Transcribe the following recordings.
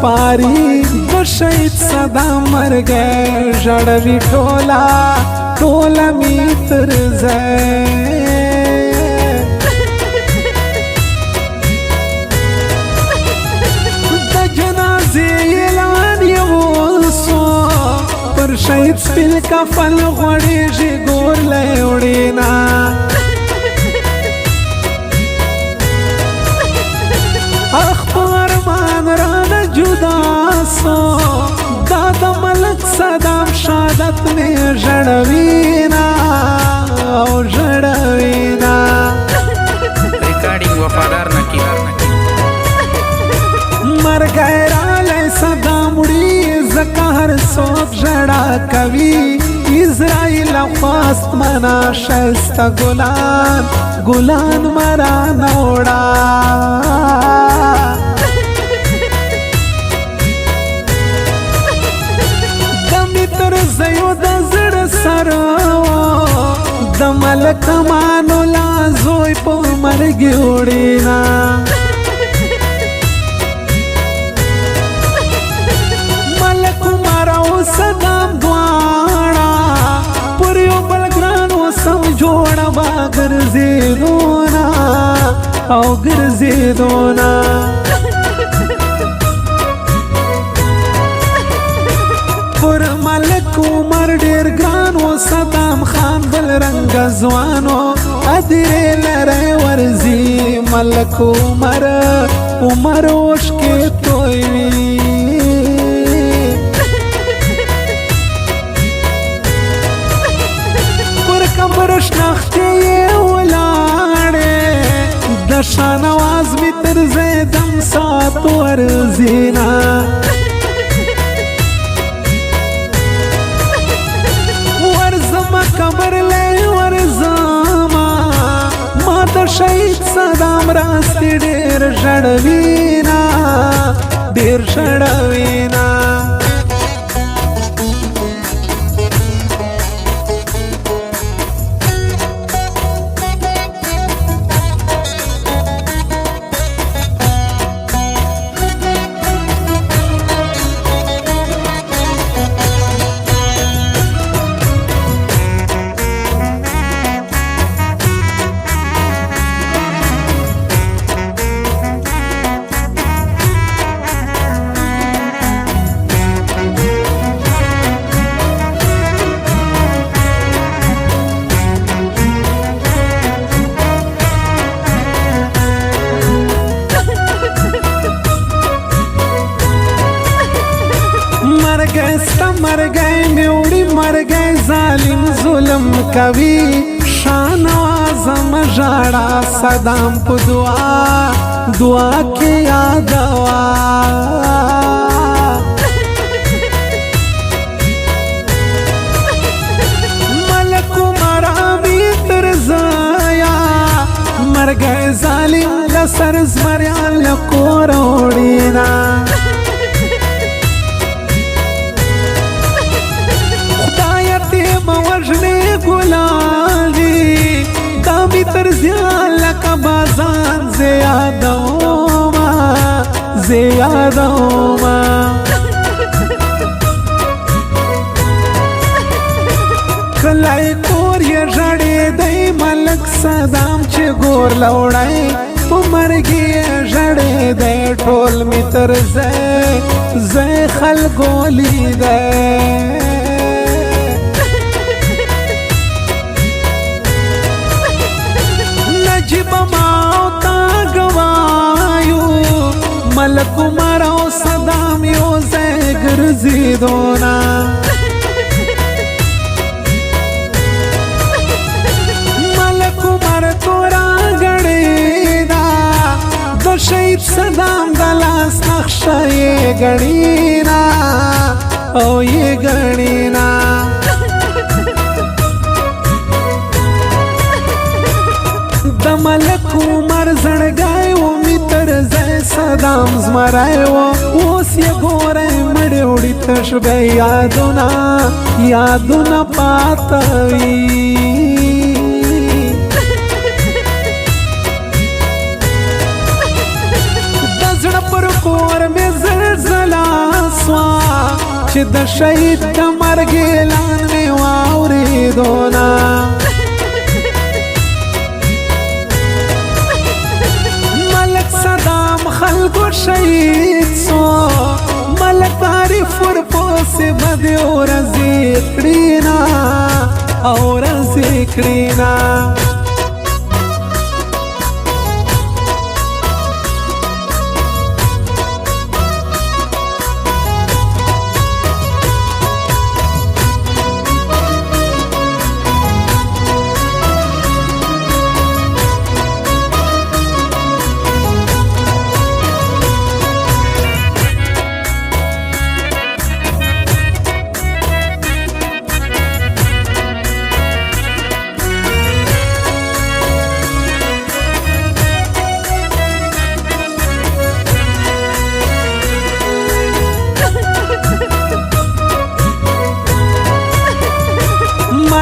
سپاری د شهید صدام مرګ ژړوي ټوله می تر ځای د جنازې اعلان یې وسو پر شهید سپین کفن غوړېږي ګورلی وړینا ارمان رانه جدا سو دا د ملک صدام شهادت می ژړوینا او ژړوینا ریکارډینګ وفادار نکیب مرګی رالی صدام وړي ځکه هر څوک ژړا کوي اسرائیل خواست منا ښایسته ګلان مرانه وړه زيو د زړه سره د ملک امان الله زوی په مرګ وړینا ملک عمر او صدام دواړه پر یو بل ګران وسم جوړه با ګرځېدونه او ګرځېدونه پر ملک عمر ډیر ګران و صدام خان بل رنګ ځوانو ادرې لری ورځي ملک عمر اوښکې تویوي پر قبر شنختې یې ولاړې د شاهنواز مې تر ځای دم ساعت ورځینا قبر لې ورځما ما د شهید صدام راستي ډېر ژړوینا مرګی مې وړي مرګی ظالم ظلم کوي شاهنواز مه ژاړه صدام په دعا کې یادوه ملک عمر مې تر ځایه مرګی ظالم له سر زمریان له کوره وړینا ګلالي دا می تر زیان لکه بازان زیادوما کلی کور یې ژړېدی ملک صدام چې ګور لوړی په مرګ یې ژړېدی ټول می تر ځای خلکو لیدی ملک عمر او صدام یو ځای ګرځېدونه ملک عمر تورا ګړېدا د شهید صدام د لاس نقشه یې ګڼینا او یې ګڼینا د ملک عمر زړګی و می تر ځای صدام زمری و اوس یې ګورئ مړې وړي تش به یادونه پاته وي د زړه پر کور مې زلزله چې د شهید د مرګ اعلان مې واورېدو نه ملک صدام خلکو شهید سو ملک عارف ورپسې به دې ورځې کړي نه او ورځې کړي نه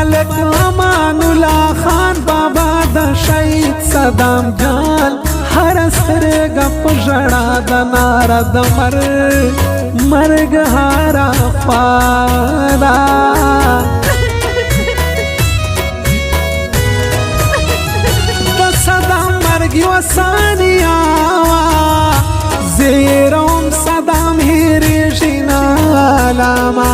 ملک امان الله خان بابا د شهید صدام جان هر سترګه په ژړا د ناره د مرګ هاره خواله د صدام مرګ یوه ثانیه وه زیروم صدام هېرېږي نه علامه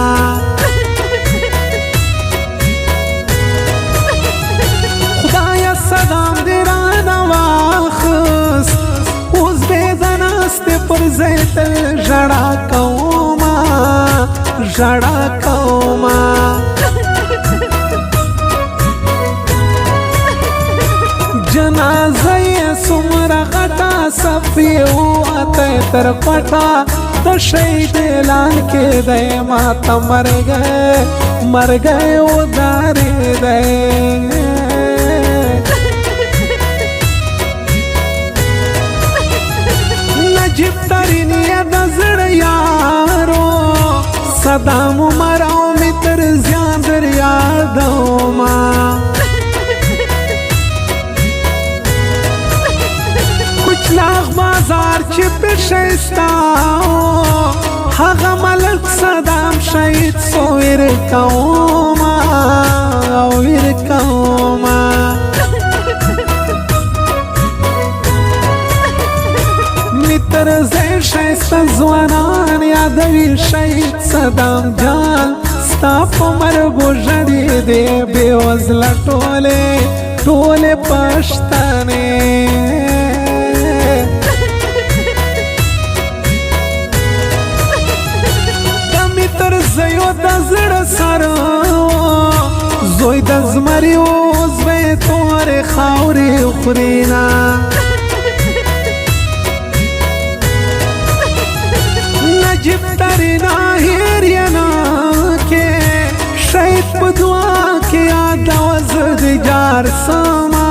صدام دې رانه واخست اوس به د ناستې پر ځای تل ژړا کومه جنازه یې څومره غټه صف یې ووتی تر پټه د شهید اعلان کېدی ماته مرګی ودارېدی نجیب ترین یې د زړه یارو صدام عمر او مې تر زیان در یادومه کچلاغ بازار چې پې ښایسته هغه ملک صدام شهید سو ویر کومه تر ځای ښایسته ځوانان یادوي شهید صدام جان ستا په مرګو ژړېدې بېوزله ټولې پښتنې د مې تر ځایو د زړه سره زوی د زمري اوس به یې تورې خاورې خوري نه نجیب ترینا هیر یا نا که شهید په دعا کې یادوه زه دې جار سما